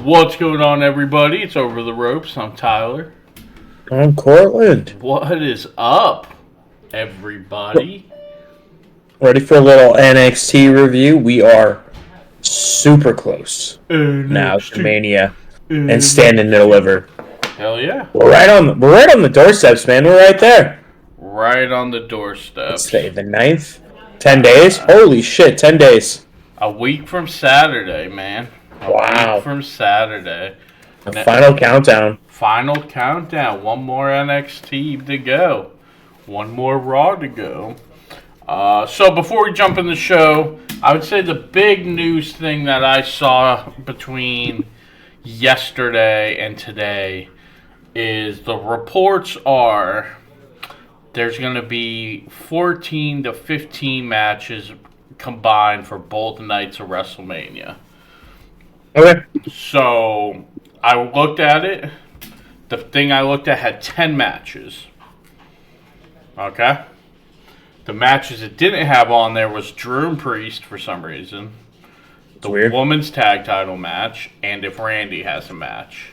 What's going on, everybody? It's Over the Ropes. I'm Tyler. I'm Cortland. What is up, everybody? Ready for a little NXT review? We are super close now to Mania and standing to deliver. Hell yeah! We're right on the doorsteps, man. We're right there. Right on the doorstep. Let's say the 9th. 10 days? Holy shit, 10 days. A week from Saturday, man. Wow. Week from Saturday. Final countdown. Final countdown. One more NXT to go. One more Raw to go. So before we jump in the show, I would say the big news thing that I saw between yesterday and today is the reports are there's going to be 14 to 15 matches combined for both nights of WrestleMania. Okay. So I looked at it. The thing I looked at had 10 matches. Okay? The matches it didn't have on there was Drew and Priest for some reason. The women's tag title match, and if Randy has a match.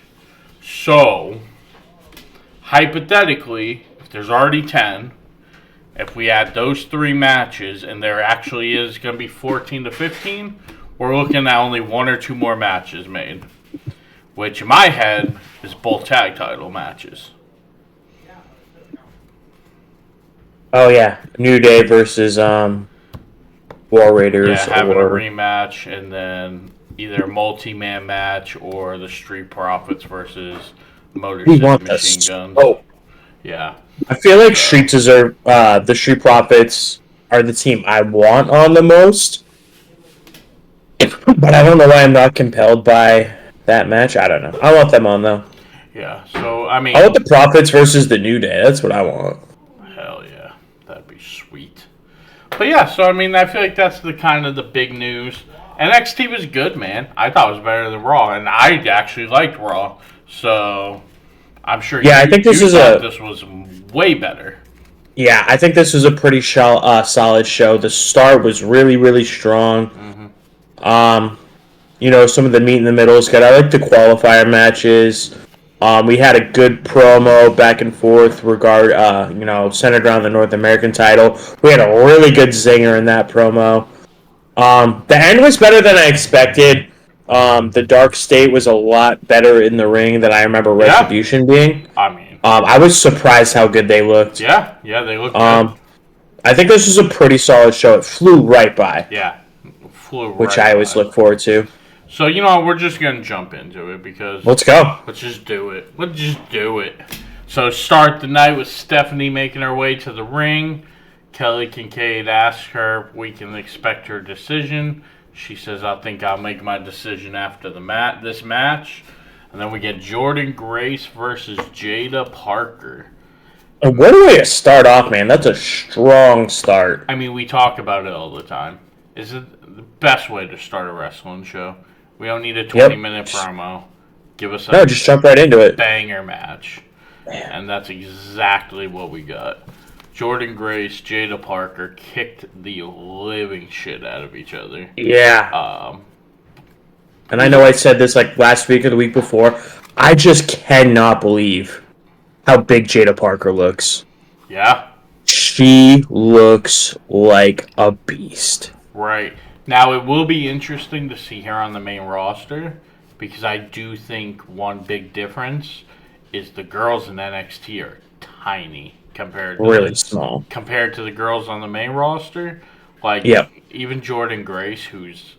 So, hypothetically, if there's already 10, if we add those three matches, and there actually is going to be 14 to 15, we're looking at only one or two more matches made. Which, in my head, is both tag title matches. Oh, yeah. New Day versus War Raiders. Yeah, having a rematch, and then either a multi-man match or the Street Profits versus Motor City Machine Guns. Oh. Yeah. I feel like the Street Profits are the team I want on the most. But I don't know why I'm not compelled by that match. I don't know. I want them on, though. Yeah, so, I mean... I want the Profits versus the New Day. That's what I want. Hell yeah. That'd be sweet. But yeah, so, I mean, I feel like that's the kind of the big news. NXT was good, man. I thought it was better than Raw, and I actually liked Raw. So, I'm sure I think this was way better. Yeah, I think this was a pretty solid show. The start was really, really strong. Mm-hmm. Some of the meat in the middle is good. I like the qualifier matches. We had a good promo back and forth centered around the North American title. We had a really good zinger in that promo. The end was better than I expected. The DarkState was a lot better in the ring than I remember Retribution being. I was surprised how good they looked. Yeah, they looked good. I think this was a pretty solid show. It flew right by. Yeah. Which I always look forward to. So, we're just going to jump into it because... Let's go. Let's just do it. So, start the night with Stephanie making her way to the ring. Kelly Kincaid asks her if we can expect her decision. She says, I think I'll make my decision after this match. And then we get Jordynne Grace versus Jada Parker. What a way to start off, man. That's a strong start. I mean, we talk about it all the time. Is it the best way to start a wrestling show? We don't need a 20-minute promo. Give us just jump right into it. Banger match. Man. And that's exactly what we got. Jordynne Grace, Jada Parker kicked the living shit out of each other. Yeah. And I know I said this like last week or the week before. I just cannot believe how big Jada Parker looks. Yeah. She looks like a beast. Right. Now, it will be interesting to see her on the main roster because I do think one big difference is the girls in NXT are tiny compared to small compared to the girls on the main roster. Even Jordynne Grace, who's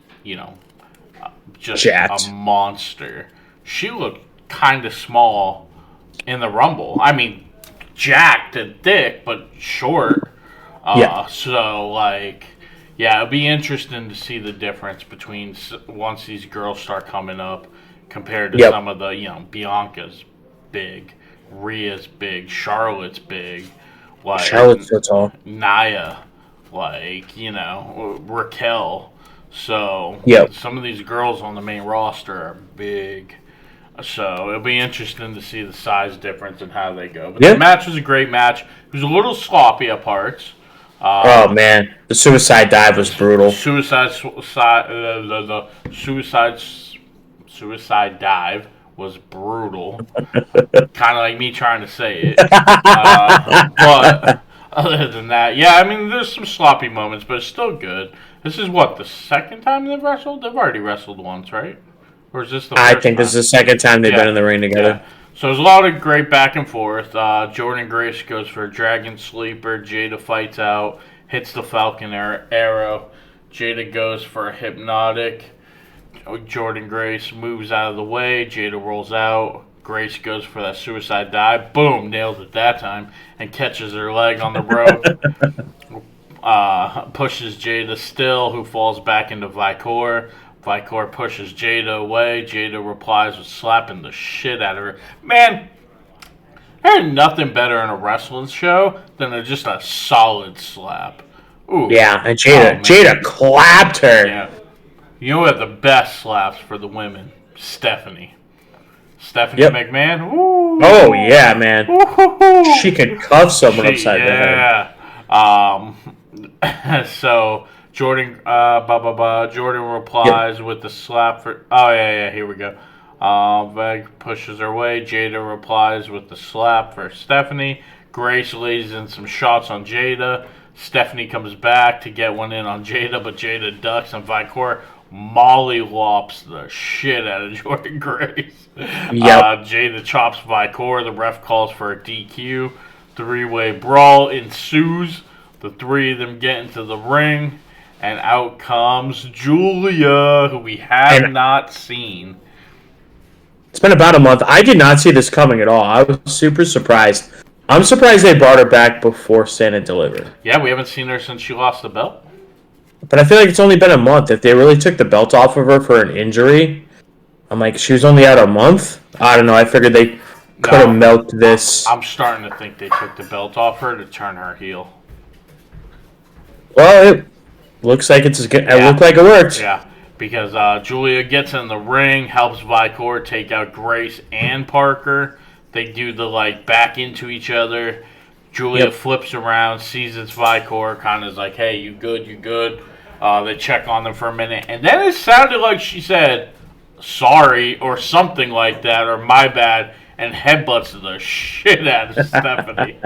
just jacked. A monster. She looked kind of small in the Rumble. I mean, jacked and thick, but short. It'll be interesting to see the difference between once these girls start coming up compared to some of the, Bianca's big, Rhea's big, Charlotte's big, Charlotte's so tall. Nia, Raquel. So, some of these girls on the main roster are big. So, it'll be interesting to see the size difference and how they go. But the match was a great match. It was a little sloppy at parts. Oh man, the suicide dive was brutal. The suicide suicide dive was brutal. Kind of like me trying to say it. But other than that, yeah, I mean, there's some sloppy moments, but it's still good. This is what, the second time they've wrestled? They've already wrestled once, right? Or is this the first I think time? this is the second time they've been in the ring together. Yeah. So there's a lot of great back and forth. Jordan Grace goes for a Dragon Sleeper. Jada fights out, hits the Falcon Arrow. Jada goes for a Hypnotic. Jordan Grace moves out of the way. Jada rolls out. Grace goes for that suicide dive. Boom, nails it that time. And catches her leg on the rope. Pushes Jada still, who falls back into Vicor. Vicor pushes Jada away. Jada replies with slapping the shit out of her. Man, there's nothing better in a wrestling show than just a solid slap. Ooh. Yeah, and Jada clapped her. Yeah. You know what the best slaps for the women? Stephanie McMahon. Ooh. Oh yeah, man. Ooh. She could cuff someone upside the head. Yeah. So Jordan, Jordan replies with the slap for. Oh yeah. Here we go. Veg pushes her away. Jada replies with the slap for Stephanie. Grace lays in some shots on Jada. Stephanie comes back to get one in on Jada, but Jada ducks and Vicor mollywops the shit out of Jordan Grace. Jada chops Vicor. The ref calls for a DQ. Three-way brawl ensues. The three of them get into the ring, and out comes Julia, who we have not seen. It's been about a month. I did not see this coming at all. I was super surprised. I'm surprised they brought her back before Stand and Deliver. Yeah, we haven't seen her since she lost the belt. But I feel like it's only been a month. If they really took the belt off of her for an injury, I'm like, she was only out a month? I don't know. I figured they could have milked this. I'm starting to think they took the belt off her to turn her heel. Well, it looks like it looked like it worked. Yeah, because Julia gets in the ring, helps Vicor take out Grace and Parker. They do the, back into each other. Julia flips around, sees it's Vicor, kind of is like, hey, you good, you good. They check on them for a minute. And then it sounded like she said, sorry, or something like that, or my bad, and headbutts the shit out of Stephanie.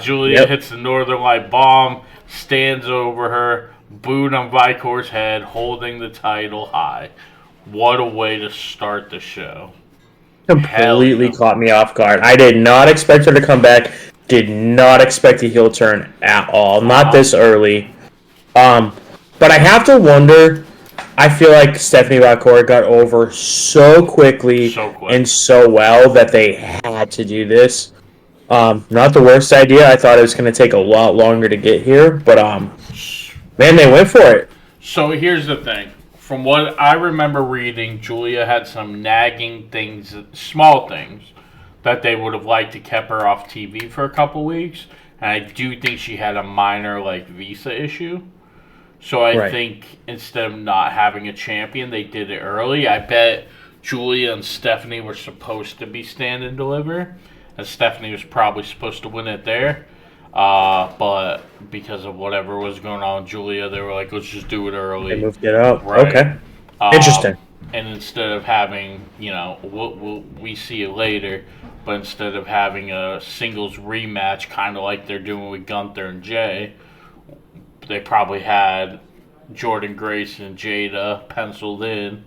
Julia hits the Northern Light bomb, stands over her, boot on Vicor's head, holding the title high. What a way to start the show. Completely caught me off guard. I did not expect her to come back. Did not expect a heel turn at all. Not this early. But I have to wonder. I feel like Stephanie Vicor got over so quickly and so well that they had to do this. Not the worst idea. I thought it was going to take a lot longer to get here, but man, they went for it. So here's the thing. From what I remember reading, Julia had some nagging things, small things, that they would have liked to keep her off TV for a couple weeks. And I do think she had a minor, visa issue. So I think instead of not having a champion, they did it early. I bet Julia and Stephanie were supposed to be Stand and Deliver. And Stephanie was probably supposed to win it there. But because of whatever was going on with Julia, they were like, let's just do it early. They moved it up. Right. Okay. Interesting. And instead of having, we see it later, but instead of having a singles rematch, kind of like they're doing with Gunther and Jay, they probably had Jordan Grace and Jada penciled in.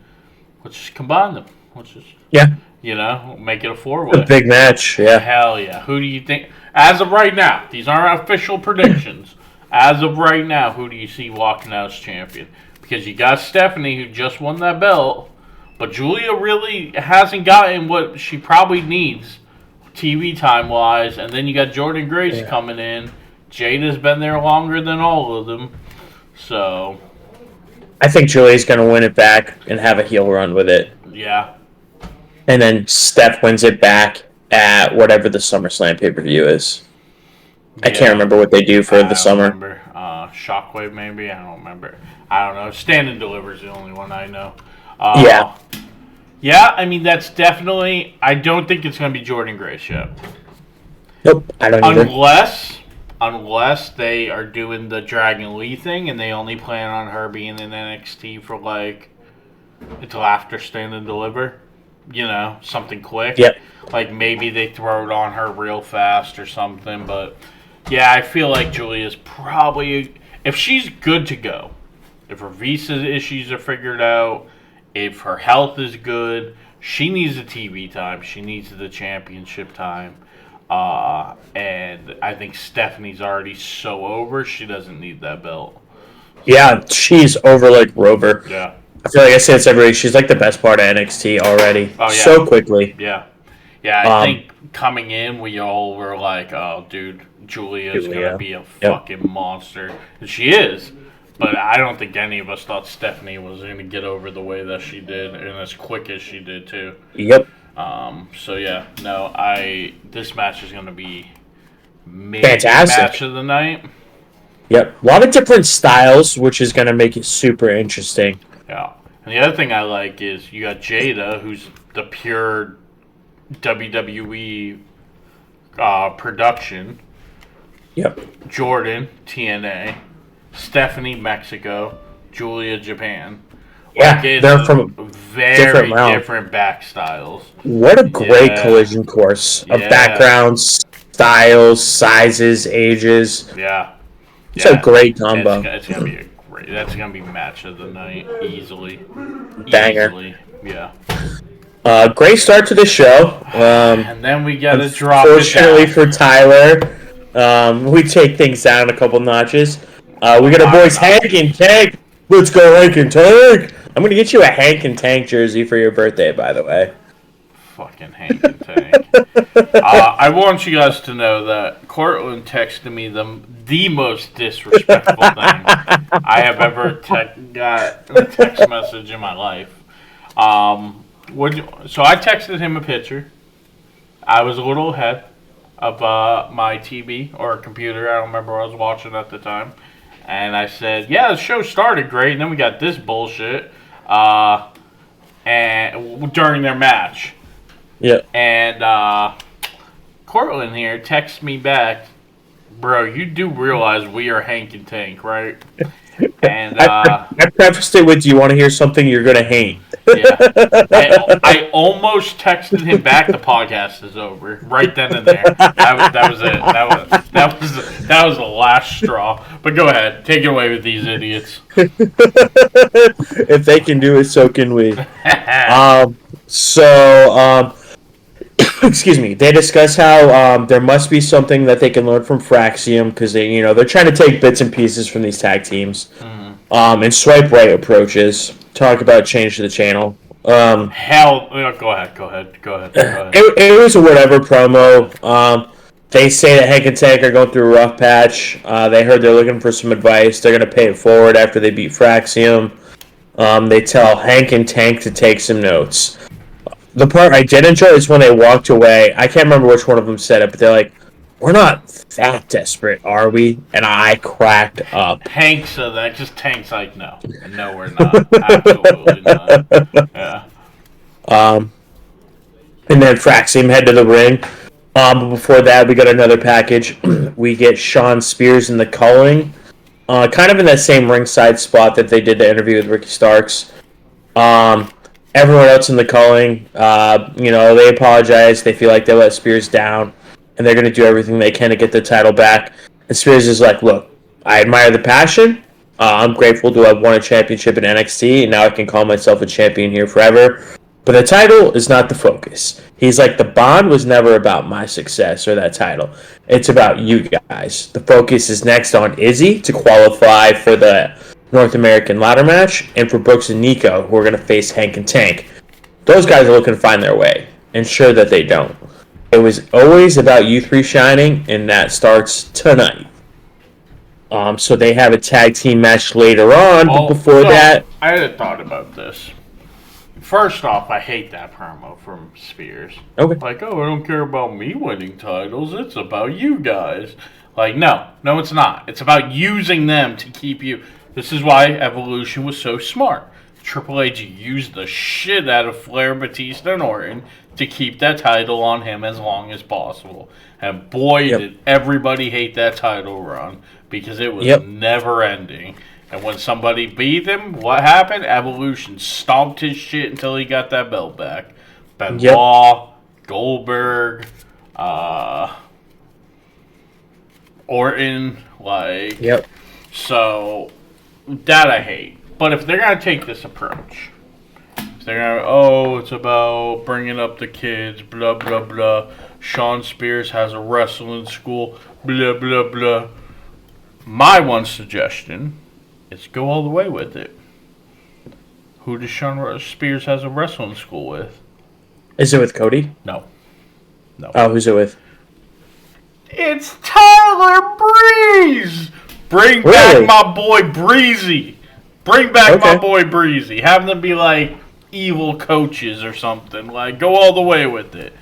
Let's just combine them. Let's just, make it a four-way. A big match, yeah. Hell yeah. Who do you think, as of right now, these aren't official predictions, as of right now, who do you see walking out as champion? Because you got Stephanie, who just won that belt, but Julia really hasn't gotten what she probably needs TV time-wise, and then you got Jordan Grace coming in. Jada's been there longer than all of them, so... I think Julia's going to win it back and have a heel run with it. Yeah. And then Steph wins it back at whatever the SummerSlam pay-per-view is. I can't remember what they do for the summer. I don't remember. Shockwave, maybe? I don't remember. I don't know. Stand and Deliver is the only one I know. Yeah, I mean, that's definitely... I don't think it's going to be Jordan Grace yet. Nope, I don't either. Unless they are doing the Dragon Lee thing and they only plan on her being in NXT for, until after Stand and Deliver. You know, something quick. Yep. Like maybe they throw it on her real fast or something. But yeah, I feel like Julia's probably, if she's good to go, if her visa issues are figured out, if her health is good, she needs the TV time. She needs the championship time. And I think Stephanie's already so over. She doesn't need that belt. Yeah, she's over like Rover. Yeah. I feel like I say this every week. She's like the best part of NXT already. Oh, yeah. So quickly. Yeah. Yeah, I think coming in, we all were like, oh, dude, Julia's going to be a fucking monster. And she is. But I don't think any of us thought Stephanie was going to get over the way that she did and as quick as she did, too. Yep. So, yeah. No, this match is going to be maybe fantastic match of the night. Yep. A lot of different styles, which is going to make it super interesting. Yeah. And the other thing I like is you got Jada, who's the pure WWE production. Yep. Jordan, TNA. Stephanie, Mexico. Julia, Japan. Yeah, they're from very different back styles. What a great collision course of backgrounds, styles, sizes, ages. Yeah. It's a great combo. It's gonna be that's gonna be match of the night easily. Banger. Easily. Yeah. Great start to the show. And then we gotta drop. Fortunately for Tyler, we take things down a couple notches. We got our boys Hank and Tank. Let's go Hank and Tank. I'm gonna get you a Hank and Tank jersey for your birthday, by the way. Fucking Hank and Tank. I want you guys to know that Cortland texted me the most disrespectful thing I have ever got in a text message in my life. So I texted him a picture. I was a little ahead of my TV or computer. I don't remember what I was watching at the time. And I said, yeah, the show started great. And then we got this bullshit and during their match. Yeah. And Cortland here texts me back, bro, you do realize we are Hank and Tank, right? And I prefaced it with, do you want to hear something you're going to hate? Yeah. I almost texted him back, the podcast is over. Right then and there. That was it. That was the last straw. But go ahead. Take it away with these idiots. If they can do it, so can we. Excuse me. They discuss how there must be something that they can learn from Fraxium because they're trying to take bits and pieces from these tag teams, and swipe right approaches. Talk about change to the channel. Go ahead. It was a whatever promo. They say that Hank and Tank are going through a rough patch. They heard they're looking for some advice. They're going to pay it forward after they beat Fraxium. They tell Hank and Tank to take some notes. The part I did enjoy is when they walked away. I can't remember which one of them said it, but they're like, we're not that desperate, are we? And I cracked up. Hank said that, just Tank's like, no. No, we're not. Absolutely not. Yeah. And then Fraxium head to the ring. But before that, we got another package. We get Sean Spears in the culling. Kind of in that same ringside spot that they did the interview with Ricky Starks. Everyone else in the culling, they apologize. They feel like they let Spears down. And they're going to do everything they can to get the title back. And Spears is like, look, I admire the passion. I'm grateful to have won a championship in NXT. And now I can call myself a champion here forever. But the title is not the focus. He's like, the bond was never about my success or that title. It's about you guys. The focus is next on Izzy to qualify for the North American ladder match. And for Brooks and Nico, who are going to face Hank and Tank. Those guys are looking to find their way. Ensure that they don't. It was always about you three shining, and that starts tonight. So they have a tag team match later on, but before that... I had a thought about this. First off, I hate that promo from Spears. Okay. Like, I don't care about me winning titles. It's about you guys. Like, no, it's not. It's about using them to keep you... This is why Evolution was so smart. Triple H used the shit out of Flair, Batista, and Orton to keep that title on him as long as possible. And boy, did everybody hate that title run because it was never ending. And when somebody beat him, what happened? Evolution stomped his shit until he got that belt back. Benoit, Goldberg, Orton, like... Yep. So, that I hate. But if they're going to take this approach, if they're going to, oh, it's about bringing up the kids, blah, blah, blah. Sean Spears has a wrestling school, blah, blah, blah. My one suggestion is go all the way with it. Who does Sean Spears has a wrestling school with? Is it with Cody? No. Oh, who's it with? It's Tyler Breeze! Bring back my boy Breezy. Bring back my boy Breezy. Have them be like evil coaches or something. Like, go all the way with it.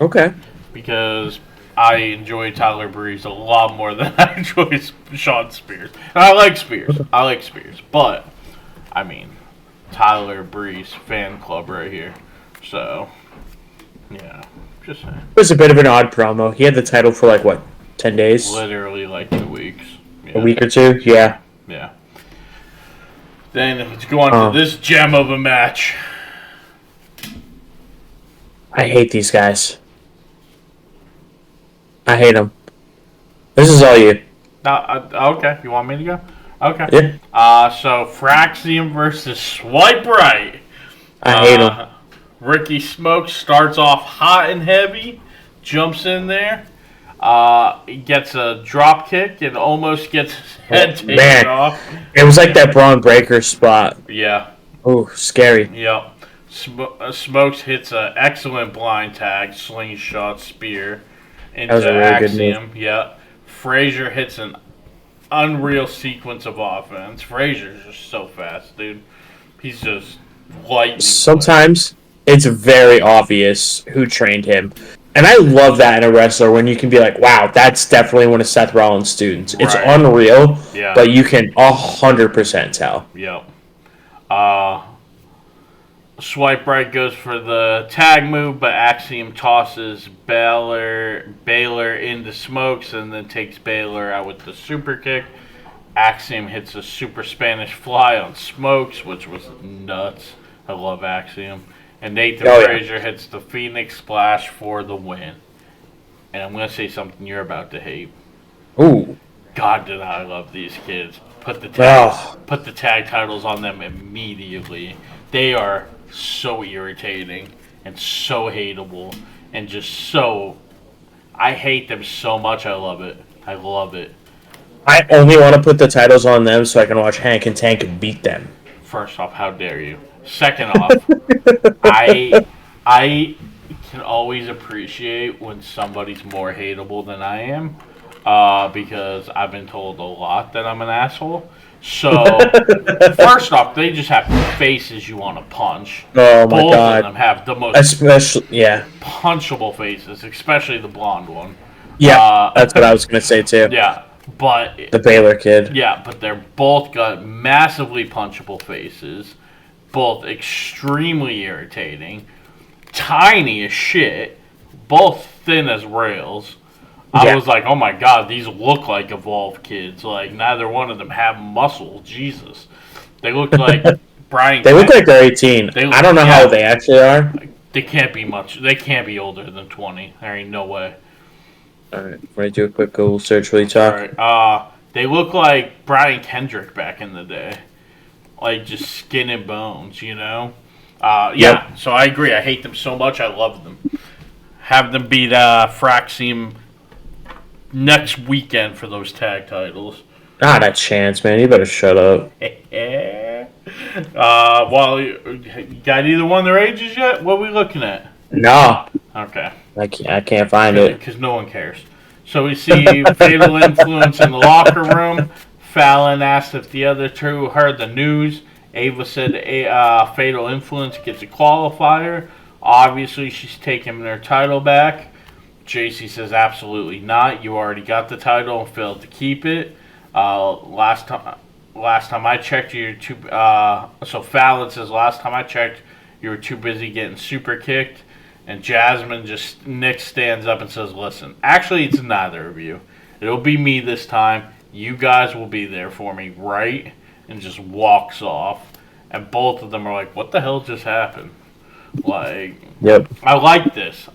Okay. Because I enjoy Tyler Breeze a lot more than I enjoy Sean Spears. And I like Spears. But, I mean, Tyler Breeze fan club right here. So, yeah. Just saying. It was a bit of an odd promo. He had the title for like, what, 10 days? Literally like 2 weeks. Yeah. A week or two? Yeah. Yeah. Then let's go on to this gem of a match. I hate these guys. I hate them. This is all you. Okay, you want me to go? Okay. Yeah. So Fraxium versus Swipe Right. I hate them. Ricky Smokes starts off hot and heavy, jumps in there, gets a drop kick and almost gets his head taken off. It was like that Braun Breaker spot. Yeah. Oh, scary. Yep. Smokes hits an excellent blind tag, slingshot spear into Axiom. Yeah. Frazier hits an unreal sequence of offense. Frazier's just so fast, dude. He's just lightning. Sometimes it's very obvious who trained him. And I love that in a wrestler when you can be like, wow, that's definitely one of Seth Rollins' students. It's unreal, but you can 100% tell. Yep. Swipe Right goes for the tag move, but Axiom tosses Baylor into Smokes and then takes Baylor out with the super kick. Axiom hits a super Spanish fly on Smokes, which was nuts. I love Axiom. And Nathan Frazier hits the Phoenix Splash for the win. And I'm going to say something you're about to hate. Ooh. God, did I love these kids. Put the tag titles on them immediately. They are so irritating and so hateable and just so... I hate them so much. I love it. I love it. I only want to put the titles on them so I can watch Hank and Tank beat them. First off, how dare you? Second off, I can always appreciate when somebody's more hateable than I am, because I've been told a lot that I'm an asshole. So, first off, they just have faces you want to punch. Oh my God! Both of them have the most punchable faces, especially the blonde one. Yeah, that's what I was gonna say too. Yeah, but the Baylor kid. Yeah, but they're both got massively punchable faces. Both extremely irritating, tiny as shit, both thin as rails. I was like, oh my God, these look like evolved kids. Like, neither one of them have muscle. Jesus. They look like Brian. They look like they're 18. I don't know how they actually are. They can't be much. They can't be older than 20. There ain't no way. All right, we're going to do a quick Google search while you talk. All right. They look like Brian Kendrick back in the day. Like, just skin and bones, you know? So I agree. I hate them so much. I love them. Have them beat Fraxium next weekend for those tag titles. Not a chance, man. You better shut up. Well, you got either one of their ages yet? What are we looking at? No. Okay. I can't find it. Because no one cares. So we see Fatal Influence in the locker room. Fallon asked if the other two heard the news. Ava said Fatal Influence gets a qualifier. Obviously, she's taking her title back. JC says absolutely not. You already got the title and failed to keep it. Last time I checked, you're too. So Fallon says last time I checked, you were too busy getting super kicked. And Nick stands up and says, "Listen, actually, it's neither of you. It'll be me this time. You guys will be there for me, right?" and just walks off. And both of them are like, what the hell just happened? Like, Yep. I like this.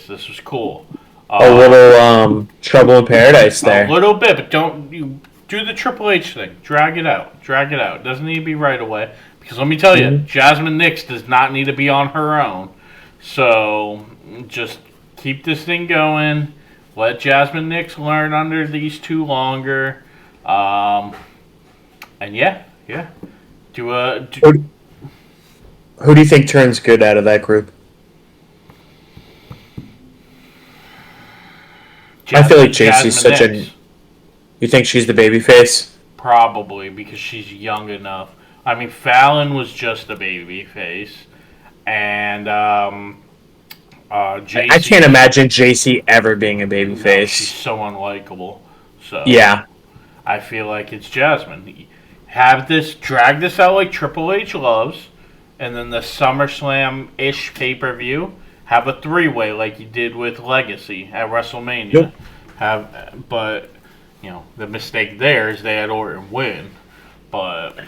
This was cool. A little trouble in paradise there. A little bit, but don't you do the Triple H thing. Drag it out. It doesn't need to be right away. Because let me tell you, Jasmine Nix does not need to be on her own. So just keep this thing going. Let Jasmine Nix learn under these two longer. And yeah. Who do you think turns good out of that group? I feel like JC's such a... You think she's the babyface? Probably, because she's young enough. I mean, Fallon was just a babyface. And JC... I can't imagine JC ever being a babyface. No, she's so unlikable. So yeah. I feel like it's Jasmine. Drag this out like Triple H loves, and then the SummerSlam-ish pay-per-view, have a three-way like you did with Legacy at WrestleMania. Yep. But the mistake there is they had Orton win. But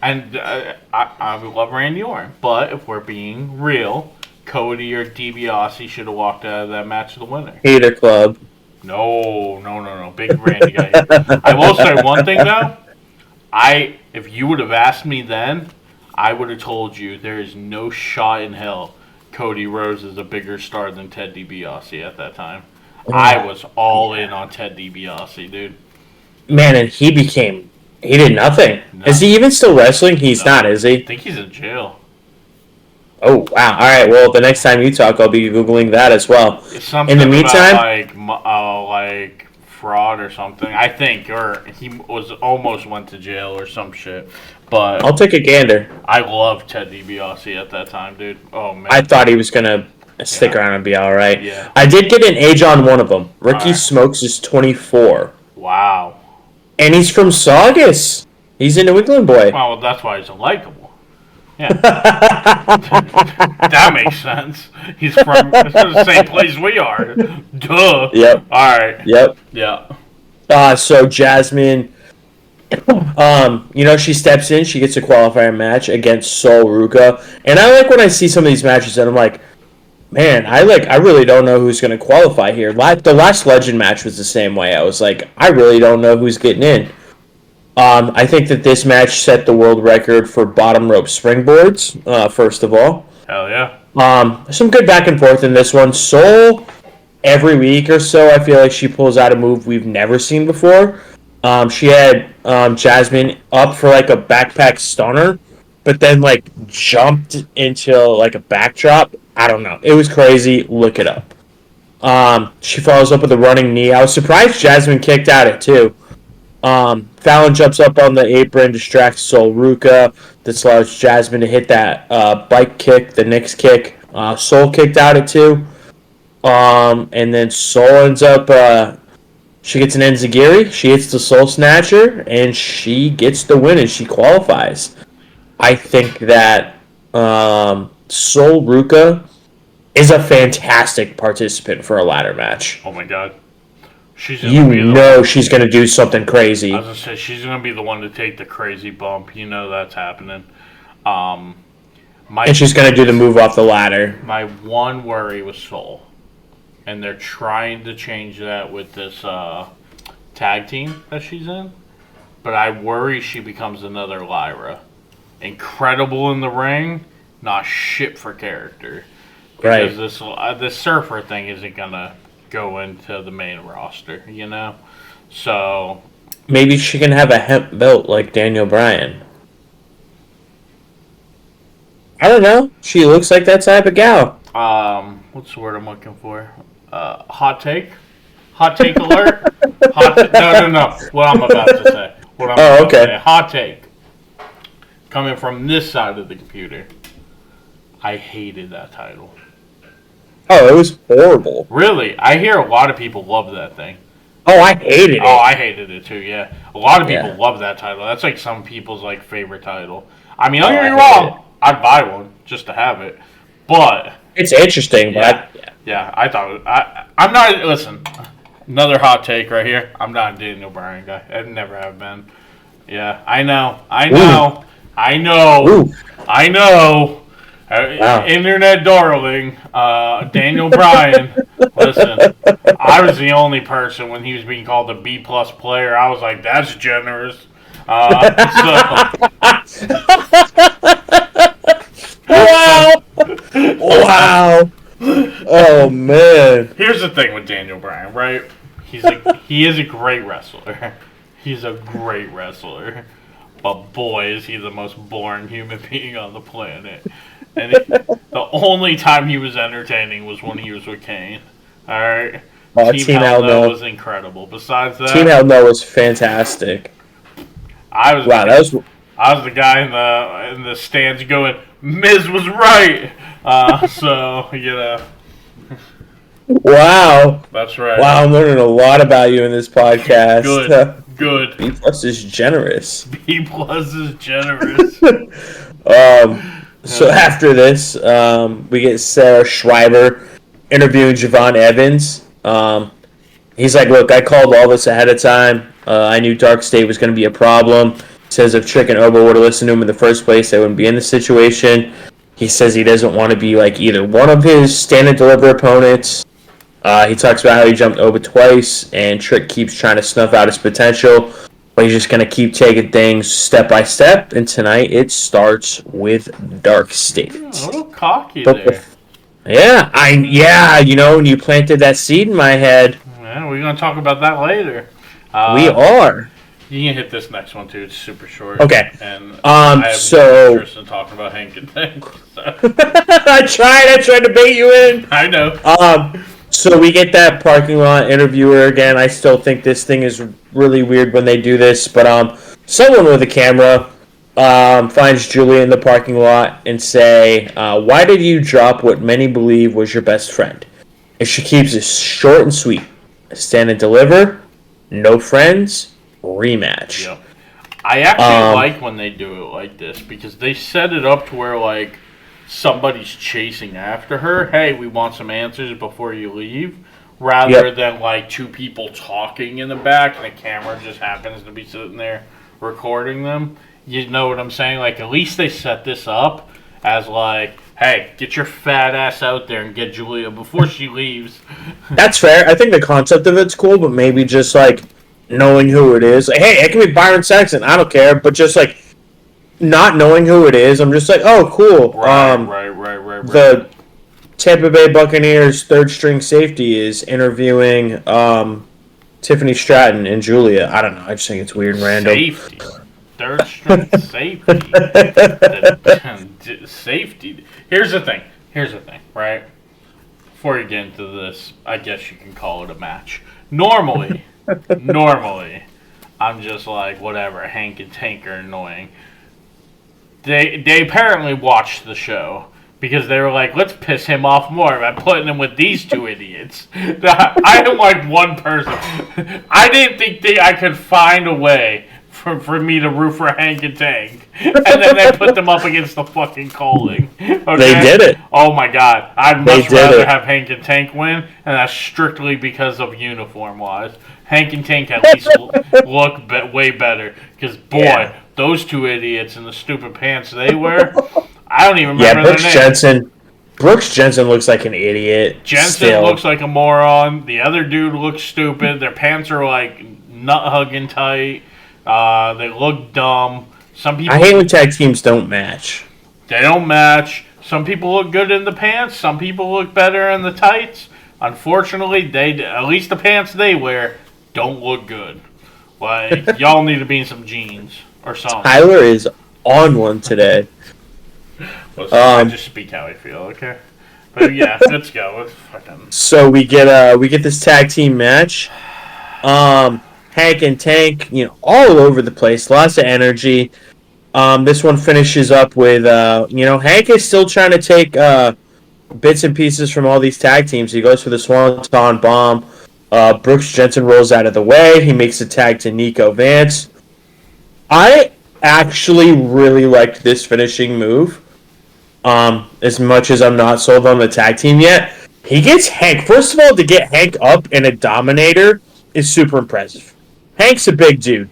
and I love Randy Orton. But if we're being real, Cody or DiBiase should have walked out of that match the winner. Hater Club. No. Big Randy guy. I will say one thing though. If you would have asked me then, I would have told you there is no shot in hell Cody Rhodes is a bigger star than Ted DiBiase at that time. I was all in on Ted DiBiase, dude. Man, and he did nothing. No. Is he even still wrestling? He's not, is he? I think he's in jail. Oh, wow. All right, well, the next time you talk, I'll be Googling that as well. In the meantime... like fraud or something, I think. Or he went to jail or some shit. But I'll take a gander. I loved Ted DiBiase at that time, dude. Oh, man. I thought he was going to stick around and be all right. Yeah. I did get an age on one of them. Ricky Smokes is 24. Wow. And he's from Saugus. He's a New England boy. Well, that's why he's unlikable. Yeah. That makes sense. He's from the same place we are. Duh. Yep. All right. Yep. Yeah. So Jasmine, she steps in. She gets a qualifier match against Sol Ruka. And I like when I see some of these matches and I'm like, man, I really don't know who's going to qualify here. The last Legend match was the same way. I was like, I really don't know who's getting in. I think that this match set the world record for bottom rope springboards, first of all. Hell yeah. Some good back and forth in this one. Sol, every week or so, I feel like she pulls out a move we've never seen before. She had Jasmine up for like a backpack stunner, but then like jumped into like a backdrop. I don't know. It was crazy. Look it up. She follows up with a running knee. I was surprised Jasmine kicked out it too. Fallon jumps up on the apron, distracts Sol Ruka. This allows Jasmine to hit that bike kick, the Nix kick. Sol kicked out it too. And then Sol ends up, she gets an enziguri. She hits the Soul Snatcher, and she gets the win, and she qualifies. I think that Sol Ruka is a fantastic participant for a ladder match. Oh my god. She's she's going to do something crazy. I was going to say, she's going to be the one to take the crazy bump. You know that's happening. And she's going to do the move off the ladder. My one worry was Sol. And they're trying to change that with this tag team that she's in. But I worry she becomes another Lyra. Incredible in the ring, not shit for character. Because this surfer thing isn't going to go into the main roster, So maybe she can have a hemp belt like Daniel Bryan. I don't know. She looks like that type of gal. What's the word I'm looking for? Hot take? Hot take alert? No. What I'm about to say. Hot take. Coming from this side of the computer. I hated that title. Oh, it was horrible. Really? I hear a lot of people love that thing. Oh, I hated it. Oh, I hated it too, yeah. A lot of people love that title. That's like some people's like favorite title. I mean, don't get me wrong. I'd buy one just to have it. But it's interesting, but yeah, I thought I'm not. Listen, Another hot take right here. I'm not a Daniel Bryan guy. I never have been. Yeah, I know. Ooh. I know. Wow. Internet darling, Daniel Bryan. Listen, I was the only person when he was being called a B+ player. I was like, that's generous. Wow! Wow! Oh man! Here's the thing with Daniel Bryan, right? He is a great wrestler. He's a great wrestler, but boy, is he the most boring human being on the planet. And the only time he was entertaining was when he was with Kane. All right, Team Hell No was incredible. Besides that, Team Hell No was fantastic. I was the guy in the stands going, Miz was right. So you know. Wow. That's right. Wow, I'm learning a lot about you in this podcast. Good. B+ is generous. B+ is generous. So after this, we get Sarah Schreiber interviewing Javon Evans. He's like, look, I called all this ahead of time. I knew DarkState was going to be a problem. Says if Trick and Oba would have listened to him in the first place, they wouldn't be in this situation. He says he doesn't want to be like either one of his stand and deliver opponents. He talks about how he jumped Oba twice, and Trick keeps trying to snuff out his potential, but he's just going to keep taking things step by step, and tonight it starts with DarkState. A little cocky there. Yeah, you know, when you planted that seed in my head. Yeah, we're going to talk about that later. We are. You can hit this next one, too. It's super short. Okay. And I have no interest in talking about Hank and Tank. So. I tried to bait you in. I know. So we get that parking lot interviewer again. I still think this thing is really weird when they do this, but someone with a camera finds Julia in the parking lot and say, why did you drop what many believe was your best friend? And she keeps it short and sweet. Stand and deliver, no friends, rematch. Yeah. I actually like when they do it like this because they set it up to where, like, somebody's chasing after her. Hey, we want some answers before you leave. Rather than, like, two people talking in the back and the camera just happens to be sitting there recording them. You know what I'm saying? Like, at least they set this up as, like, hey, get your fat ass out there and get Julia before she leaves. That's fair. I think the concept of it's cool, but maybe just, like, knowing who it is. Like, hey, it can be Byron Saxton. I don't care. But just, like, not knowing who it is, I'm just like, oh, cool. Right. The Tampa Bay Buccaneers third-string safety is interviewing Tiffany Stratton and Julia. I don't know. I just think it's weird and random. Safety. Third-string safety. Safety. Here's the thing, right? Before you get into this, I guess you can call it a match. Normally, I'm just like, whatever, Hank and Tank are annoying. They apparently watched the show because they were like, let's piss him off more by putting him with these two idiots. I am like one person. I didn't think I could find a way for me to root for Hank and Tank. And then they put them up against the fucking calling. Okay? They did it. Oh my god. I'd much rather have Hank and Tank win, and that's strictly because of uniform-wise. Hank and Tank at least look way better. Because, boy, those two idiots in the stupid pants they wear, I don't even remember their name. Brooks Jensen looks like an idiot. Jensen looks like a moron. The other dude looks stupid. Their pants are, like, nut-hugging tight. They look dumb. Some people. I hate when tag teams don't match. They don't match. Some people look good in the pants. Some people look better in the tights. Unfortunately, at least the pants they wear don't look good. Like, y'all need to be in some jeans or something. Tyler is on one today. Listen, I just speak how I feel, okay? But yeah, let's go. So we get this tag team match. Hank and Tank, all over the place, lots of energy. This one finishes up with, Hank is still trying to take bits and pieces from all these tag teams. He goes for the Swanton Bomb. Brooks Jensen rolls out of the way. He makes a tag to Nico Vance. I actually really liked this finishing move. As much as I'm not sold on the tag team yet. He gets Hank. First of all, to get Hank up in a Dominator is super impressive. Hank's a big dude.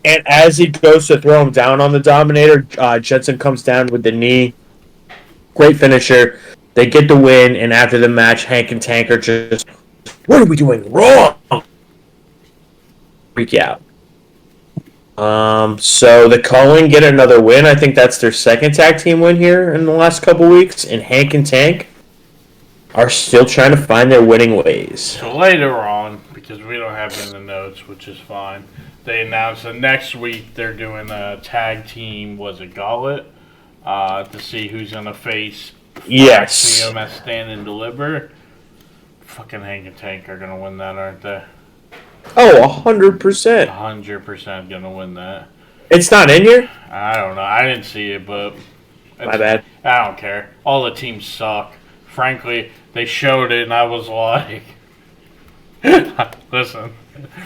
And as he goes to throw him down on the Dominator, Jensen comes down with the knee. Great finisher. They get the win, and after the match, Hank and Tank are just, what are we doing wrong? Freak out. So the Cullen get another win. I think that's their second tag team win here in the last couple weeks. And Hank and Tank are still trying to find their winning ways. So later on, because we don't have it in the notes, which is fine, they announced that next week they're doing a tag team, gauntlet, to see who's going to face Axiom at Stand and Deliver. Fucking Hank and Tank are going to win that, aren't they? Oh, 100%. 100% going to win that. It's not in here? I don't know. I didn't see it, but... My bad. I don't care. All the teams suck. Frankly, they showed it, and I was like... Listen.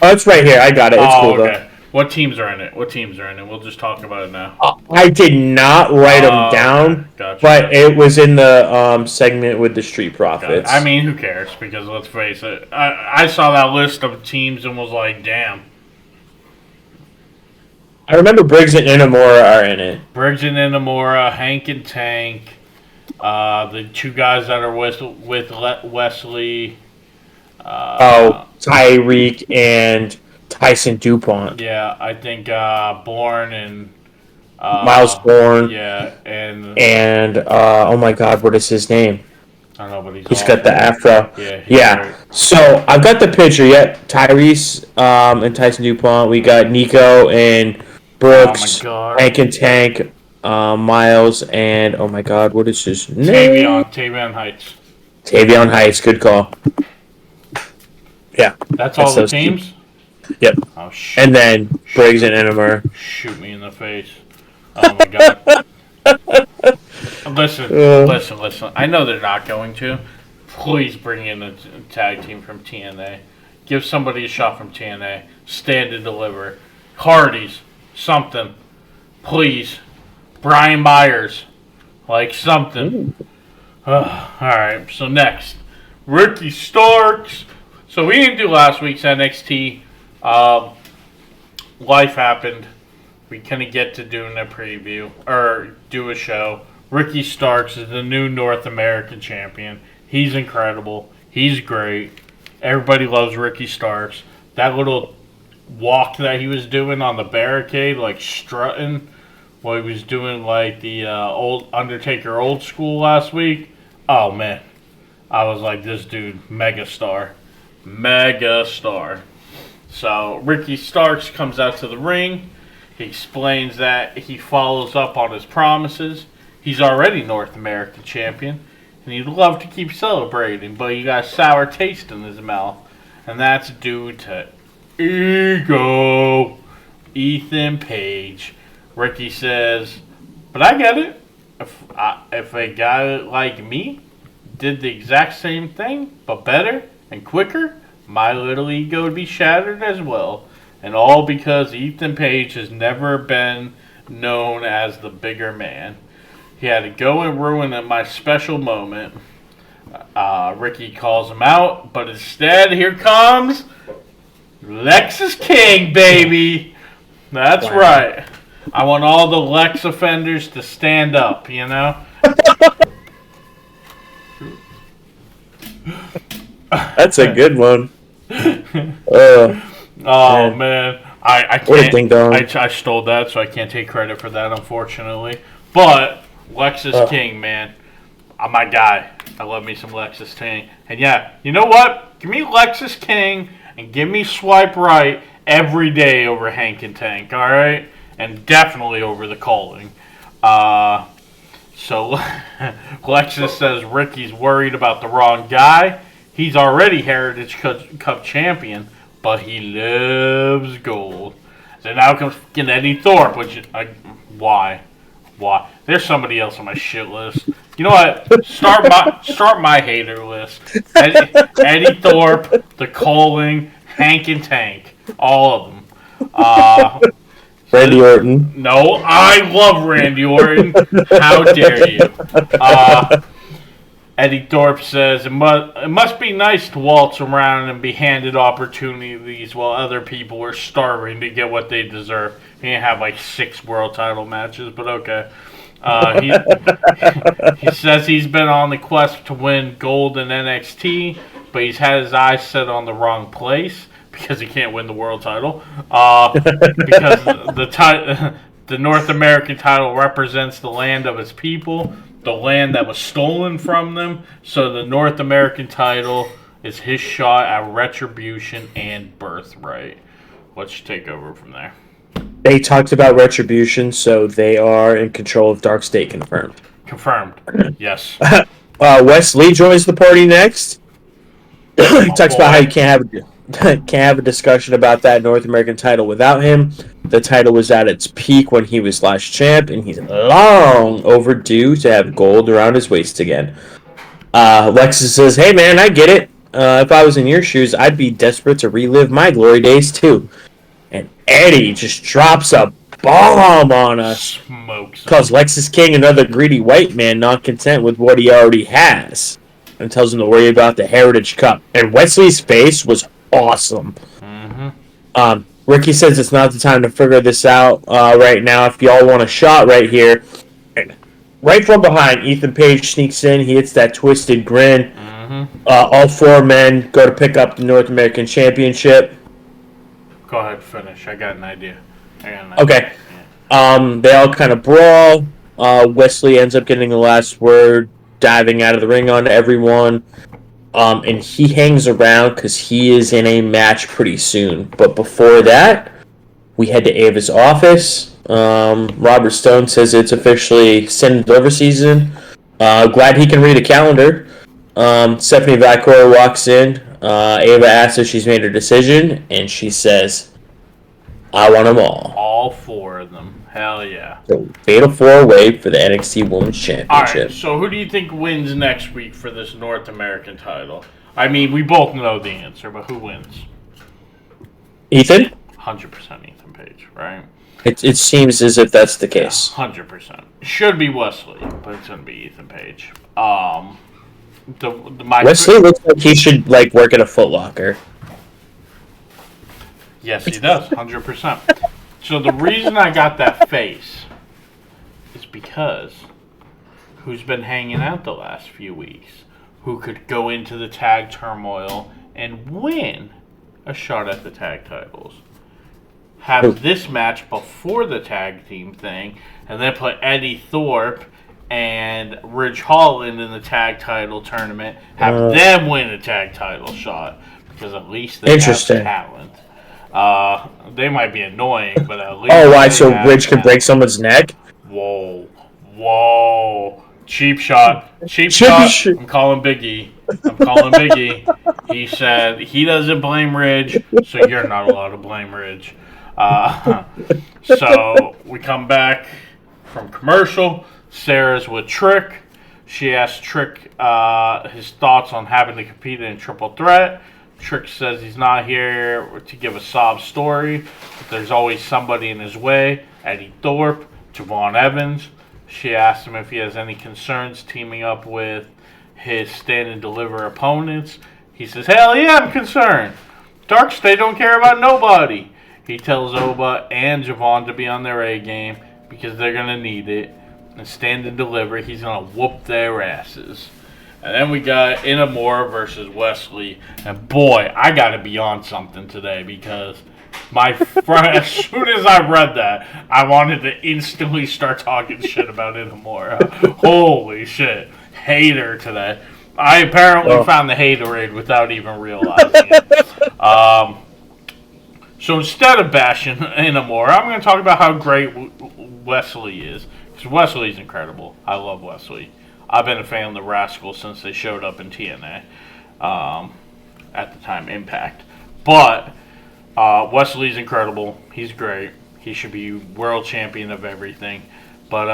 Oh, it's right here. I got it. It's cool, okay. though. What teams are in it? We'll just talk about it now. I did not write them down, okay. Gotcha. But it was in the segment with the Street Profits. I mean, who cares? Because let's face it, I saw that list of teams and was like, damn. I remember Briggs and Inamura are in it. Briggs and Inamura, Hank and Tank, the two guys that are with Wesley. Tyreek and Tyson DuPont. Yeah, I think Bourne and Miles Bourne. Yeah, and oh my God, what is his name? I don't know, but he's got the afro. Yeah. Great. So I've got the picture. Yet Tyrese and Tyson DuPont. We got Nico and Brooks, Hank and Tank, Miles, and oh my God, what is his name? Tavion Heights. Tavion Heights, good call. Yeah. That's all the teams? Yep. Oh, shit. And then Briggs and Inamura. Shoot me in the face. Oh my God. Listen. I know they're not going to. Please bring in a tag team from TNA. Give somebody a shot from TNA. Stand and Deliver. Hardy's. Something. Please. Brian Myers. Like something. Alright, so next. Ricky Starks. So we didn't do last week's NXT. Life happened. We couldn't get to doing a preview. Or do a show. Ricky Starks is the new North American champion. He's incredible. He's great. Everybody loves Ricky Starks. That little walk that he was doing on the barricade, like strutting, while he was doing like the old Undertaker old school last week. Oh man, I was like, this dude, megastar. So Ricky Starks comes out to the ring. He explains that he follows up on his promises. He's already North American champion, and he'd love to keep celebrating, but he got a sour taste in his mouth, and that's due to ego. Ethan Page. Ricky says, but I get it. If a guy like me did the exact same thing, but better and quicker, my little ego would be shattered as well. And all because Ethan Page has never been known as the bigger man. He had to go and ruin my special moment. Ricky calls him out, but instead, here comes Lexus King, baby. That's right. I want all the Lex offenders to stand up, you know? That's a good one. Man. I can't. I stole that, so I can't take credit for that, unfortunately. But Lexus King, man, my guy. I love me some Lexus King. And yeah, you know what? Give me Lexus King and give me Swipe Right every day over Hank and Tank, all right? And definitely over the calling. So Lexus says Ricky's worried about the wrong guy. He's already Heritage Cup champion, but he loves gold. So now comes fucking Eddie Thorpe, which why? There's somebody else on my shit list. You know what? Start my hater list. Eddie Thorpe, the Calling, Hank and Tank, all of them. Randy Orton. No, I love Randy Orton. How dare you? Eddie Thorpe says it must be nice to waltz around and be handed opportunities while other people are starving to get what they deserve. He didn't have like 6 world title matches, but okay. He says he's been on the quest to win gold in NXT, but he's had his eyes set on the wrong place because he can't win the world title. Because the North American title represents the land of his people, the land that was stolen from them. So the North American title is his shot at retribution and birthright. Let's take over from there. They talked about retribution, so they are in control of DarkState. Confirmed. Confirmed. Yes. Wes Lee joins the party next. He talks about how you can't have a discussion about that North American title without him. The title was at its peak when he was last champ, and he's long overdue to have gold around his waist again. Lexus says, "Hey man, I get it. If I was in your shoes, I'd be desperate to relive my glory days too." And Eddie just drops a bomb on us. Smokes. Calls Lexus King another greedy white man not content with what he already has. And tells him to worry about the Heritage Cup. And Wesley's face was awesome. Mm-hmm. Ricky says it's not the time to figure this out right now. If y'all want a shot right here. And right from behind, Ethan Page sneaks in. He hits that twisted grin. Mm-hmm. All 4 men go to pick up the North American Championship. Go ahead, finish. I got an idea. Okay. Yeah. They all kind of brawl. Wesley ends up getting the last word, diving out of the ring on everyone. And he hangs around because he is in a match pretty soon. But before that, we head to Ava's office. Robert Stone says it's officially send and deliver season. Glad he can read a calendar. Stephanie Vicor walks in. Ava asks if she's made her decision, and she says, "I want them all." All 4 of them. Hell yeah. So, fatal 4-way for the NXT Women's Championship. Alright, so who do you think wins next week for this North American title? I mean, we both know the answer, but who wins? Ethan? 100% Ethan Page, right? It seems as if that's the case. 100%. Should be Wesley, but it's going to be Ethan Page. Wesley looks like he should work at a Foot Locker. Yes, he does, 100%. So the reason I got that face is because who's been hanging out the last few weeks, who could go into the tag turmoil and win a shot at the tag titles. Have this match before the tag team thing, and then put Eddie Thorpe and Ridge Holland in the tag title tournament, have them win a tag title shot, because at least they have talent. They might be annoying, but at least why? So Ridge can break someone's neck? Whoa. Cheap shot. I'm calling Big E. He said he doesn't blame Ridge, so you're not allowed to blame Ridge. So we come back from commercial. Sarah's with Trick. She asks Trick his thoughts on having to compete in Triple Threat. Trick says he's not here to give a sob story, but there's always somebody in his way. Eddie Thorpe, Javon Evans. She asks him if he has any concerns teaming up with his stand and deliver opponents. He says, "Hell yeah, I'm concerned. DarkState don't care about nobody." He tells Oba and Javon to be on their A game because they're going to need it. And stand and deliver, he's going to whoop their asses. And then we got Inamura versus Wesley. And boy, I got to be on something today because my friend, as soon as I read that, I wanted to instantly start talking shit about Inamura. Holy shit. Hater today. I apparently found the haterade without even realizing it. So instead of bashing Inamura, I'm going to talk about how great Wesley is. Because Wesley's incredible. I love Wesley. I've been a fan of the Rascals since they showed up in TNA. At the time, Impact. But Wesley's incredible. He's great. He should be world champion of everything. But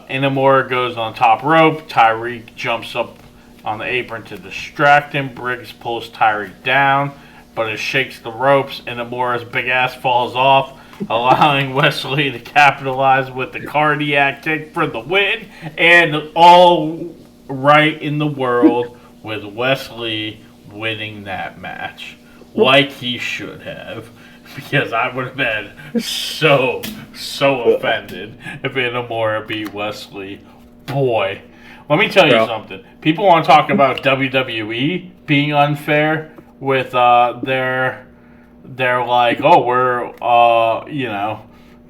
Inamura goes on top rope. Tyreek jumps up on the apron to distract him. Briggs pulls Tyreek down, but it shakes the ropes. Inamura's big ass falls off, allowing Wesley to capitalize with the cardiac kick for the win. And all right in the world with Wesley winning that match. Like he should have. Because I would have been so offended if Inamura beat Wesley. Boy. Let me tell you something. People want to talk about WWE being unfair with their like, oh, we're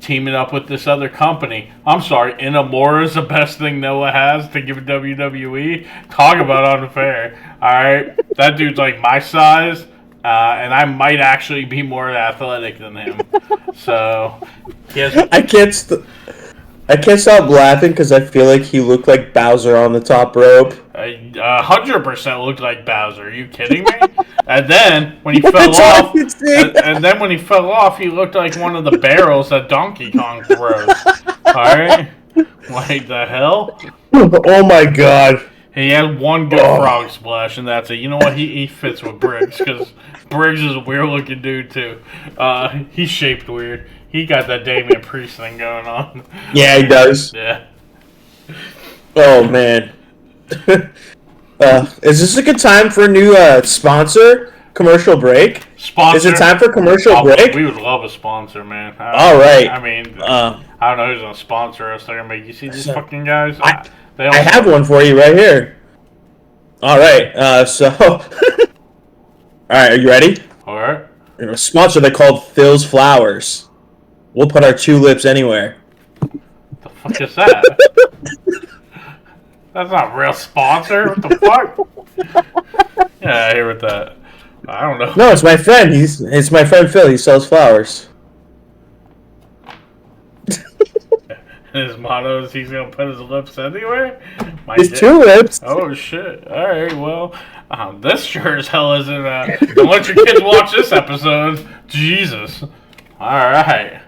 teaming up with this other company. I'm sorry, Inamura is the best thing Noah has to give WWE. Talk about unfair. All right, that dude's like my size, and I might actually be more athletic than him. So, I can't stop laughing because I feel like he looked like Bowser on the top rope. 100% looked like Bowser. Are you kidding me? And then when he fell off, he looked like one of the barrels that Donkey Kong throws. All right, like the hell. Oh my god. He had one good frog splash, and that's it. You know what? He fits with Briggs because Briggs is a weird looking dude too. He's shaped weird. He got that Damian Priest thing going on. Yeah, he does. Yeah. Oh man. Is this a good time for a new sponsor? Commercial break? Sponsor? Is it time for commercial break? We would love a sponsor, man. All right. I mean, I don't know who's going to sponsor us. They're going to make you see these fucking guys. I have one for you right here. All right. All right, are you ready? All right. A sponsor they called Phil's Flowers. We'll put our tulips anywhere. The fuck is that? That's not a real sponsor. What the fuck? Yeah, I hear with that. I don't know. No, it's my friend. It's my friend Phil. He sells flowers. His motto is he's gonna put his lips anywhere. His tulips. Oh shit! All right, well, this sure as hell isn't. Don't let your kids watch this episode. Jesus. All right.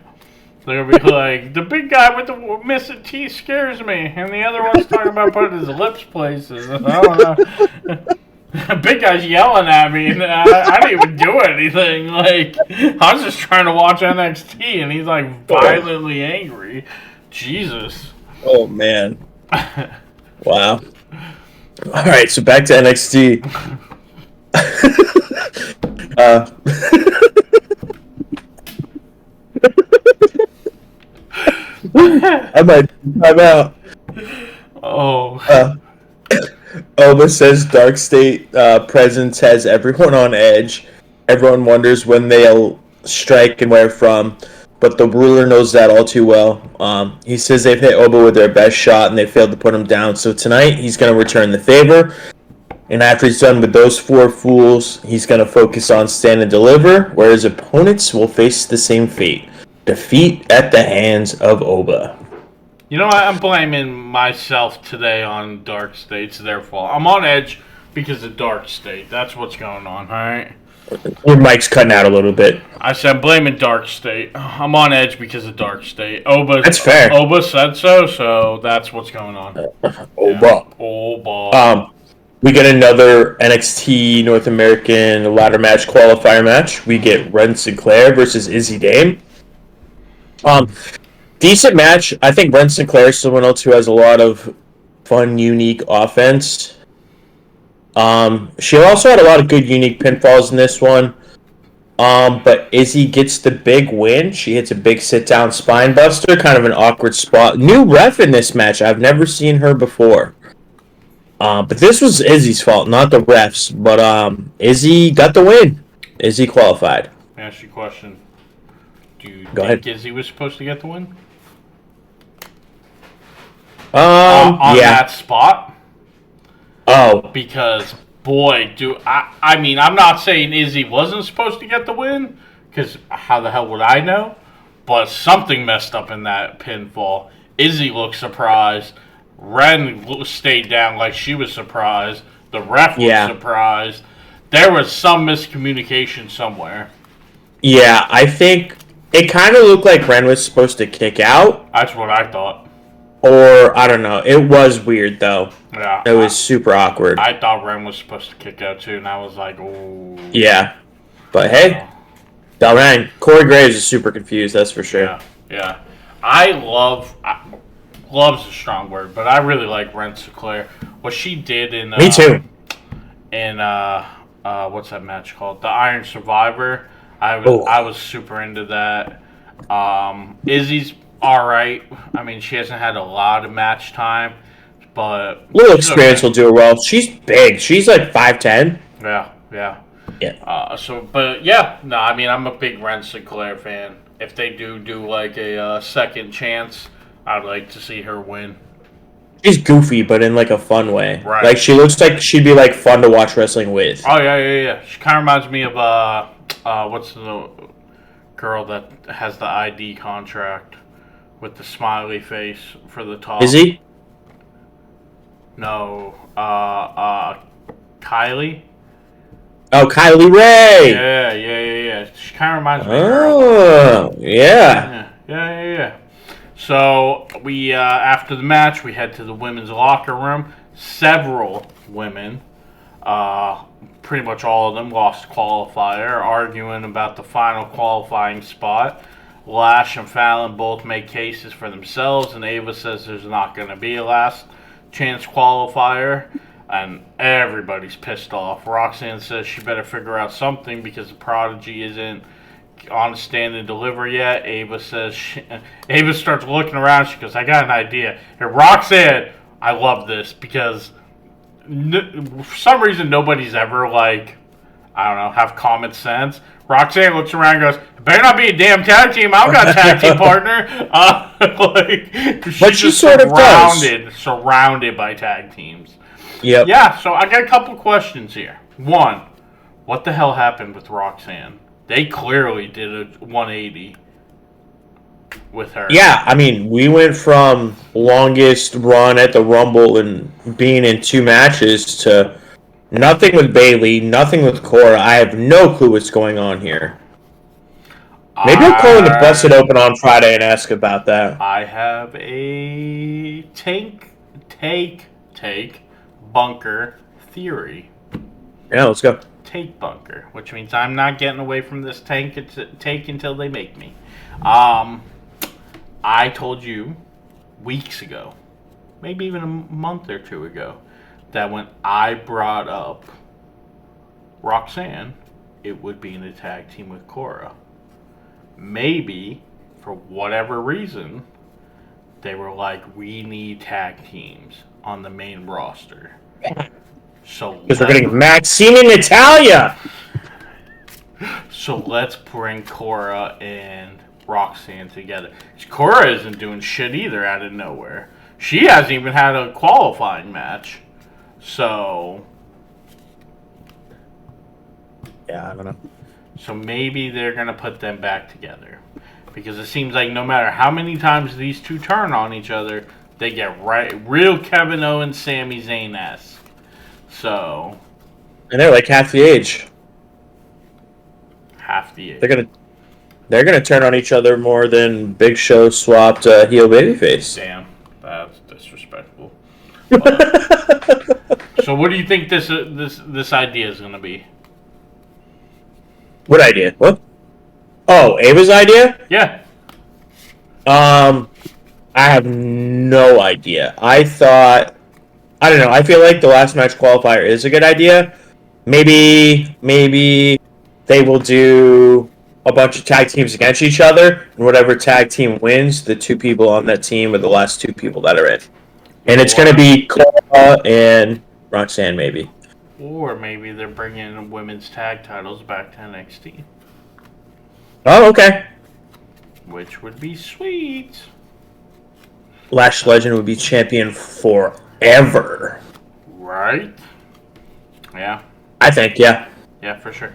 They're gonna be like, the big guy with the missing teeth scares me, and the other one's talking about putting his lips places. I don't know. Big guy's yelling at me, and I didn't even do anything. Like, I was just trying to watch NXT, and he's like violently angry. Jesus. Oh man. Wow. All right, so back to NXT. I might time out. Oh. Oba says DarkState presence has everyone on edge. Everyone wonders when they'll strike and where from, but the ruler knows that all too well. He says they've hit Oba with their best shot and they failed to put him down. So tonight he's going to return the favor. And after he's done with those four fools, he's going to focus on stand and deliver, where his opponents will face the same fate. Defeat at the hands of Oba. You know what? I'm blaming myself today on DarkState. It's their fault. I'm on edge because of DarkState. That's what's going on, alright? Your mic's cutting out a little bit. I said I'm blaming DarkState. I'm on edge because of DarkState. That's fair. Oba said so that's what's going on. Oba. Yeah. Oba. We get another NXT North American ladder match qualifier match. We get Ren Sinclair versus Izzy Dame. Decent match. I think Ren Sinclair is someone else who has a lot of fun, unique offense. She also had a lot of good, unique pinfalls in this one. But Izzy gets the big win. She hits a big sit-down spine buster, kind of an awkward spot. New ref in this match. I've never seen her before. But this was Izzy's fault, not the refs. But Izzy got the win. Izzy qualified. Let me ask you a question. Do you Go think ahead. Izzy was supposed to get the win? On that spot? Oh. Because, boy, I mean, I'm not saying Izzy wasn't supposed to get the win, because how the hell would I know? But something messed up in that pinfall. Izzy looked surprised. Ren stayed down like she was surprised. The ref was surprised. There was some miscommunication somewhere. Yeah, I think it kind of looked like Ren was supposed to kick out. That's what I thought. Or, I don't know. It was weird, though. Yeah. It was super awkward. I thought Ren was supposed to kick out, too, and I was like, ooh. Yeah. But, hey, Dalrang. Corey Graves is super confused, that's for sure. Yeah. I love... love's a strong word, but I really like Ren Sinclair. What she did in Me too. In what's that match called? The Iron Survivor. I was super into that. Izzy's all right. I mean, she hasn't had a lot of match time, but Little experience will do her well. She's big. She's like 5'10". Yeah, yeah. Yeah. But yeah, no, I mean, I'm a big Ren Sinclair fan. If they do like a second chance, I'd like to see her win. She's goofy, but in like a fun way. Right. Like she looks like she'd be like fun to watch wrestling with. Oh yeah. She kind of reminds me of what's the girl that has the ID contract with the smiley face for the top? Is he? No, Kylie. Oh, Kylie Ray. Yeah. She kind of reminds me of her. Oh, yeah. Yeah. So we after the match, we head to the women's locker room. Several women, pretty much all of them, lost qualifier, arguing about the final qualifying spot. Lash and Fallon both make cases for themselves, and Ava says there's not going to be a last chance qualifier, and everybody's pissed off. Roxanne says she better figure out something because the Prodigy isn't on a stand and deliver yet. Ava starts looking around. She goes, I got an idea. And Roxanne, I love this because for some reason nobody's ever have common sense. Roxanne looks around and goes, it better not be a damn tag team. I've got a tag team partner. But she sort of does. Surrounded by tag teams. Yep. Yeah, so I got a couple questions here. One, what the hell happened with Roxanne? They clearly did a 180 with her. Yeah, I mean, we went from longest run at the Rumble and being in 2 matches to nothing with Bayley, nothing with Cora. I have no clue what's going on here. Maybe I'll call in the Busted Open on Friday and ask about that. I have a take bunker theory. Yeah, let's go. Take bunker, which means I'm not getting away from this take until they make me. I told you weeks ago, maybe even a month or two ago, that when I brought up Roxanne, it would be in a tag team with Cora. Maybe, for whatever reason, they were like, we need tag teams on the main roster. So because we're getting Maxine and Natalia. So let's bring Cora and Roxanne together. Cora isn't doing shit either out of nowhere. She hasn't even had a qualifying match. So yeah, I don't know. So maybe they're gonna put them back together. Because it seems like no matter how many times these two turn on each other, they get real Kevin Owens, Sami Zayn-esque. So, and they're like half the age. They're gonna turn on each other more than Big Show swapped heel babyface. Damn, that's disrespectful. So, what do you think this idea is gonna be? What idea? What? Oh, Ava's idea? Yeah. I have no idea. I don't know. I feel like the last match qualifier is a good idea. Maybe they will do a bunch of tag teams against each other, and whatever tag team wins, the 2 people on that team are the last 2 people that are in. And it's going to be Cora and Roxanne, maybe. Or maybe they're bringing women's tag titles back to NXT. Oh, okay. Which would be sweet. Lash Legend would be champion forever. Right? Yeah. I think, yeah. Yeah, for sure.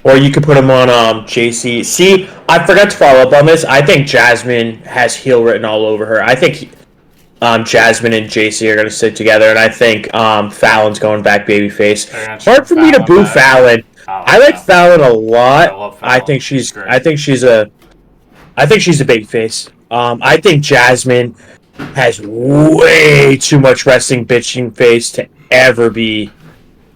Or you could put him on JC. See, I forgot to follow up on this. I think Jasmine has heel written all over her. I think Jasmine and JC are going to sit together, and I think Fallon's going back babyface. Hard for me to boo Fallon. I like Fallon a lot. I love Fallon. I think she's a babyface. I think Jasmine has way too much wrestling bitching face to ever be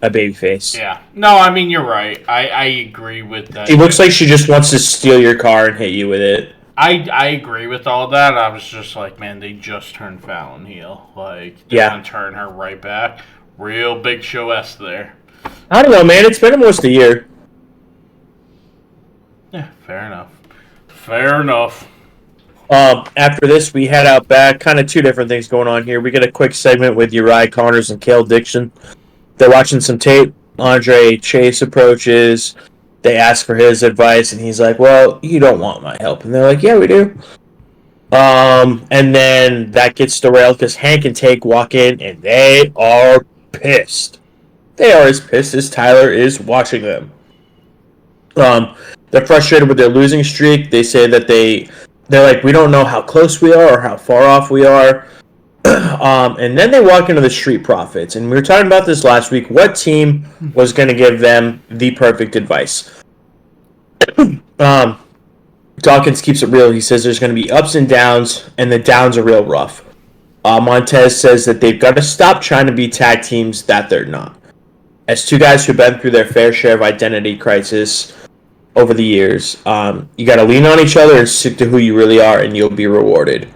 a babyface. Yeah. No, I mean, you're right. I agree with that. She looks like she just wants to steal your car and hit you with it. I agree with all that. I was just like, man, they just turned Fallon heel. Like, they're going to turn her right back. Real Big Show-esque there. I don't know, man. It's been almost a year. Yeah, fair enough. Fair enough. After this, we head out back. Kind of two different things going on here. We get a quick segment with Uriah Connors and Cale Dixon. They're watching some tape. Andre Chase approaches. They ask for his advice, and he's like, well, you don't want my help. And they're like, yeah, we do. And then that gets derailed because Hank and Take walk in, and they are pissed. They are as pissed as Tyler is watching them. They're frustrated with their losing streak. They say that they're like, we don't know how close we are or how far off we are. And then they walk into the Street Profits. And we were talking about this last week. What team was going to give them the perfect advice? Dawkins keeps it real. He says there's going to be ups and downs, and the downs are real rough. Montez says that they've got to stop trying to be tag teams that they're not. As two guys who've been through their fair share of identity crisis over the years, you got to lean on each other and stick to who you really are, and you'll be rewarded.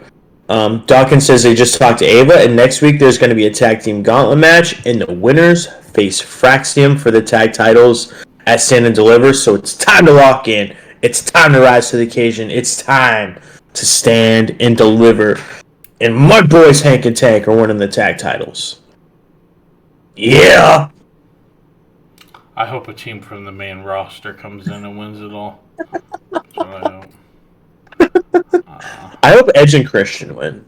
Dawkins says they just talked to Ava, and next week there's going to be a tag team gauntlet match, and the winners face Fraxium for the tag titles at Stand and Deliver, so it's time to lock in. It's time to rise to the occasion. It's time to stand and deliver. And my boys Hank and Tank are winning the tag titles. Yeah! I hope a team from the main roster comes in and wins it all. That's what I hope. I hope Edge and Christian win.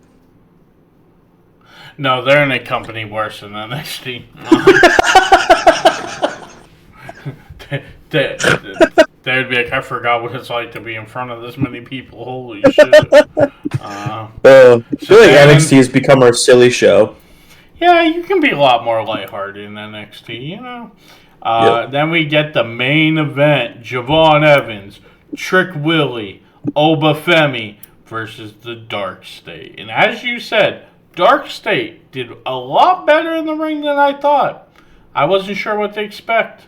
No, they're in a company worse than NXT. They'd be like, I forgot what it's like to be in front of this many people. Holy shit. I feel like NXT has become our silly show. Yeah, you can be a lot more lighthearted in NXT, you know. Yep. Then we get the main event. Javon Evans, Trick Willie, Oba Femi versus the DarkState. And as you said, DarkState did a lot better in the ring than I thought. I wasn't sure what to expect.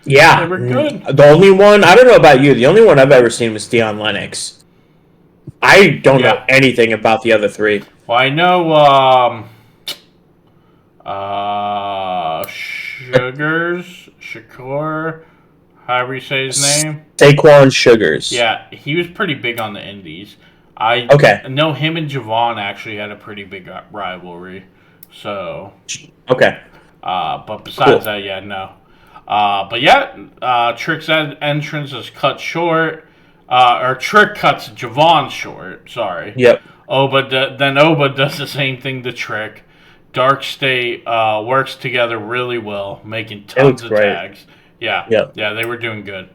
Yeah. They were good. The only one, I don't know about you, the only one I've ever seen was Dion Lennox. I don't know anything about the other three. Well, I know Shakur, however you say his name. Saquon Sugars. Yeah, he was pretty big on the indies. I know him and Javon actually had a pretty big rivalry. So. Okay. But besides that, yeah, no. But yeah, Trick's entrance is cut short. Or Trick cuts Javon short. Sorry. Yep. Then Oba does the same thing to Trick. DarkState works together really well, making tons of tags. Yeah. Yep. Yeah, they were doing good.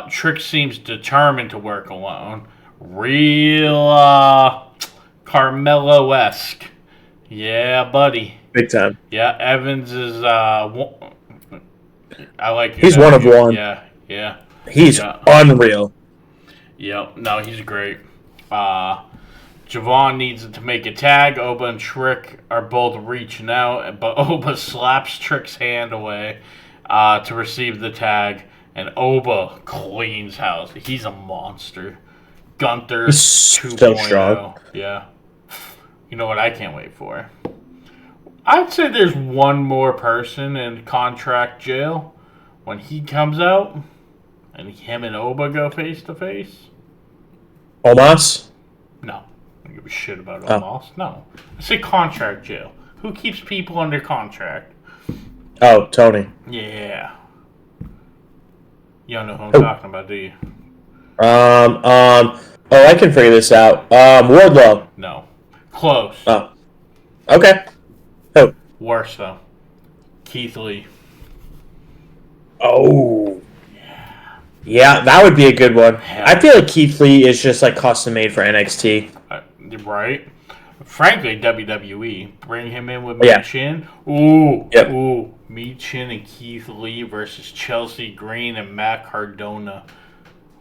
Trick seems determined to work alone. Real Carmelo-esque. Yeah, buddy. Big time. Yeah, Evans is I like it. He's one of one. Yeah. He's unreal. Yep. No, he's great. Javon needs to make a tag. Oba and Trick are both reaching out, but Oba slaps Trick's hand away to receive the tag, and Oba cleans house. He's a monster. Gunther 2.0. So strong. Yeah. You know what I can't wait for? I'd say there's one more person in contract jail when he comes out and him and Oba go face to face. Omos? No. I don't give a shit about Omos. No. I say contract jail. Who keeps people under contract? Oh, Tony. Yeah. You don't know who I'm talking about, do you? I can figure this out. Wardlow. No. Close. Oh. Okay. Oh. Worse, though. Keith Lee. Oh. Yeah, that would be a good one. I feel like Keith Lee is just like custom made for NXT. Right? Frankly, WWE. Bring him in with Michin. Ooh. Yep. Ooh. Michin and Keith Lee versus Chelsea Green and Matt Cardona.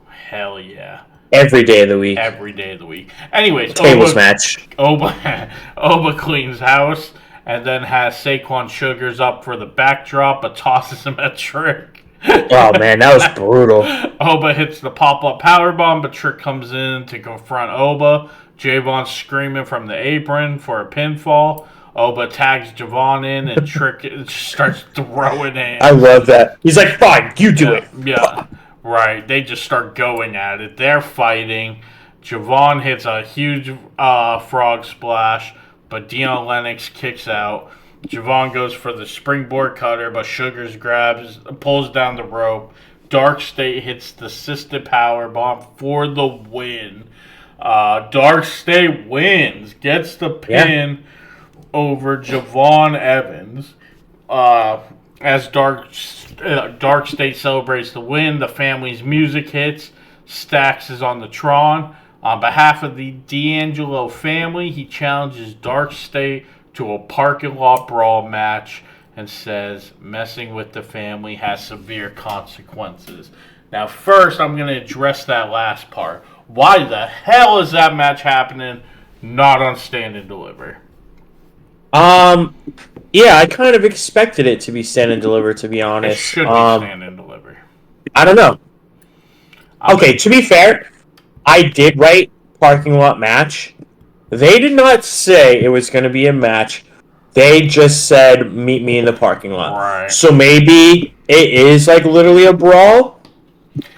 Hell yeah. Every day of the week. Every day of the week. Anyways, tables match. Oba cleans house and then has Saquon Sugars up for the backdrop but tosses him at Trick. Oh man, that was brutal. Oba hits the pop-up powerbomb, but Trick comes in to confront Oba. Javon's screaming from the apron for a pinfall. Oba tags Javon in, and Trick starts throwing hands. I love that. He's like, fine, you do it. Yeah, right. They just start going at it. They're fighting. Javon hits a huge frog splash, but Dion Lennox kicks out. Javon goes for the springboard cutter, but Sugars pulls down the rope. DarkState hits the assisted power bomb for the win. DarkState wins, gets the pin over Javon Evans. As DarkState celebrates the win, the family's music hits. Stax is on the Tron. On behalf of the D'Angelo family, he challenges DarkState to a parking lot brawl match and says messing with the family has severe consequences. Now, first, I'm going to address that last part. Why the hell is that match happening not on Stand and Deliver? Yeah, I kind of expected it to be Stand and Deliver, to be honest. It should be Stand and Deliver. I don't know. Okay, to be fair, I did write parking lot match. They did not say it was going to be a match. They just said, meet me in the parking lot. Right. So maybe it is like literally a brawl.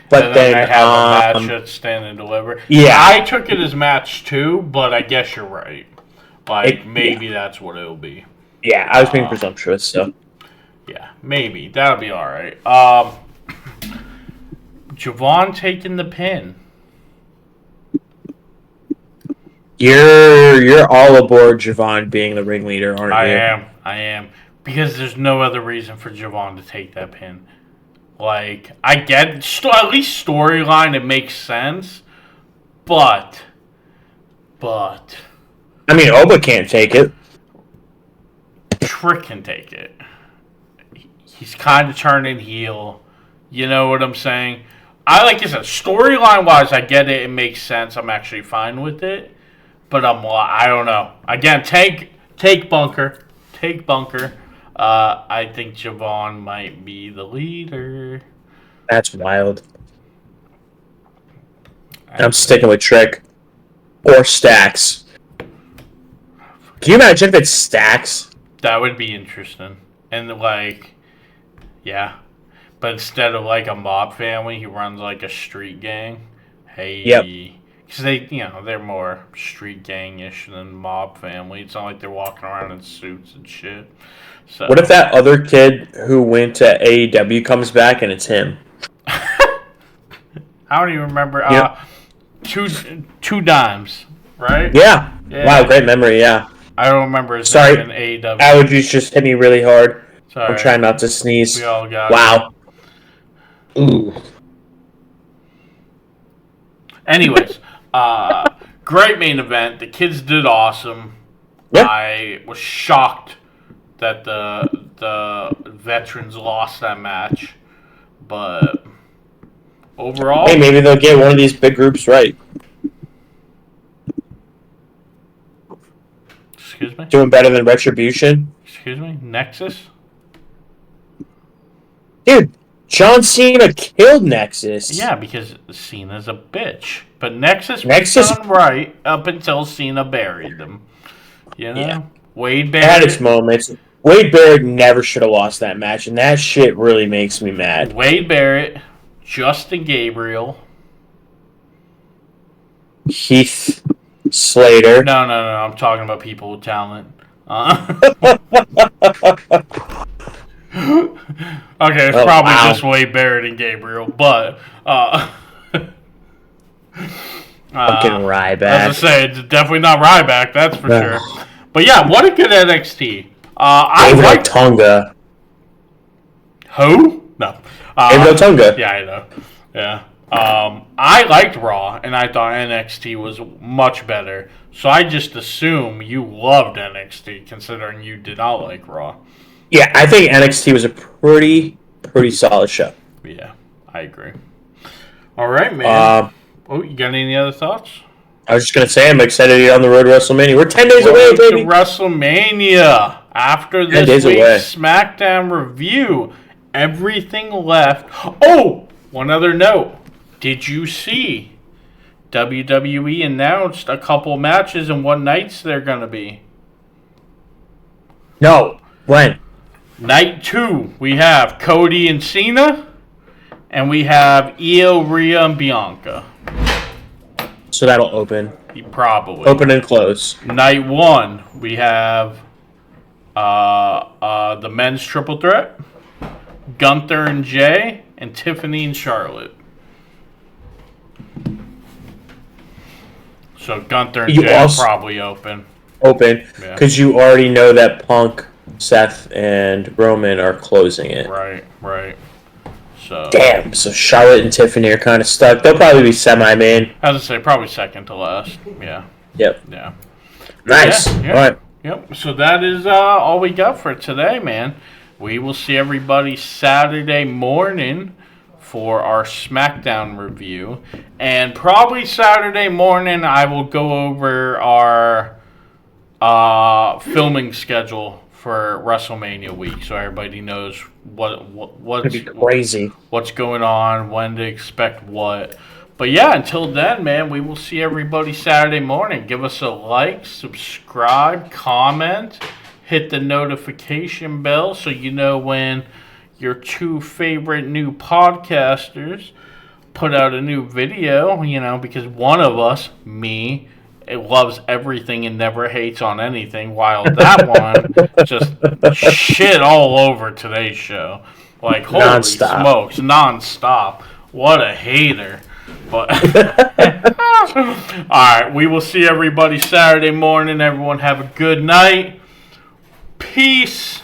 But and then they have a match at Stand and Deliver. Yeah. I took it as match 2, but I guess you're right. Like, maybe that's what it'll be. Yeah, I was being presumptuous, so. Yeah, maybe. That'll be alright. Javon taking the pin. You're all aboard Javon being the ringleader, aren't you? I am. Because there's no other reason for Javon to take that pin. Like, I get, at least storyline, it makes sense. But. I mean, Oba can't take it. Trick can take it. He's kind of turning heel. You know what I'm saying? Like I said, storyline-wise, I get it. It makes sense. I'm actually fine with it. But I don't know. Again, take Bunker. Take Bunker. I think Javon might be the leader. That's wild. I'm sticking with Trick. Or Stax. Can you imagine if it's Stax? That would be interesting. And, like, yeah. But instead of, like, a mob family, he runs, like, a street gang. Hey. Yep. Because they're more street gang-ish than mob family. It's not like they're walking around in suits and shit. So. What if that other kid who went to AEW comes back and it's him? I don't even remember. Yep. Two Dimes, right? Yeah. Wow, great memory, yeah. I don't remember his Sorry, name in AEW. allergies just hit me really hard. Sorry. I'm trying not to sneeze. We all got wow. It. Ooh. Anyways, great main event. The kids did awesome. Yep. I was shocked that the veterans lost that match, but overall, hey, maybe they'll get one of these big groups right. Excuse me? Doing better than Retribution. Excuse me? Nexus? Dude, John Cena killed Nexus. Yeah, because Cena's a bitch. But Nexus was done right up until Cena buried them. You know? Yeah. Wade It Barrett. had its moments. Wade Barrett never should have lost that match, and that shit really makes me mad. Wade Barrett, Justin Gabriel. Heath Slater. No. I'm talking about people with talent. Okay, it's probably just Wade Barrett and Gabriel, but fucking Ryback. As I say, it's definitely not Ryback, that's for sure. But yeah, what a good NXT. I like Tonga. Who? No. Tonga. Yeah, I know. Yeah. I liked Raw, and I thought NXT was much better. So I just assume you loved NXT, considering you did not like Raw. Yeah, I think NXT was a pretty solid show. Yeah, I agree. All right, man. You got any other thoughts? I was just going to say, I'm excited to get on the road to WrestleMania. We're 10 days away, baby. WrestleMania. After this week's SmackDown review, everything left. Oh, one other note. Did you see WWE announced a couple matches and what nights they're going to be? No. When? Night 2, we have Cody and Cena, and we have Io, Rhea, and Bianca. So that'll open. Probably. Open and close. Night 1, we have the men's triple threat, Gunther and Jay, and Tiffany and Charlotte. So Gunther and Jay will probably open. Open, because you already know that Punk, Seth, and Roman are closing it. Right. So damn, so Charlotte and Tiffany are kind of stuck. They'll probably be semi-main. As I say, probably second to last. Yeah. Yep. Yeah. Nice. Yeah. All right. Yep. So that is all we got for today, man. We will see everybody Saturday morning for our SmackDown review. And probably Saturday morning I will go over our filming schedule for WrestleMania week, so everybody knows what's crazy, what's going on, when to expect what. But yeah, until then, man, we will see everybody Saturday morning. Give us a like, subscribe, comment, hit the notification bell so you know when your two favorite new podcasters put out a new video, because one of us, me, it loves everything and never hates on anything, while that one just shit all over today's show. Like, holy smokes, non-stop. What a hater. But alright, we will see everybody Saturday morning. Everyone have a good night. Peace.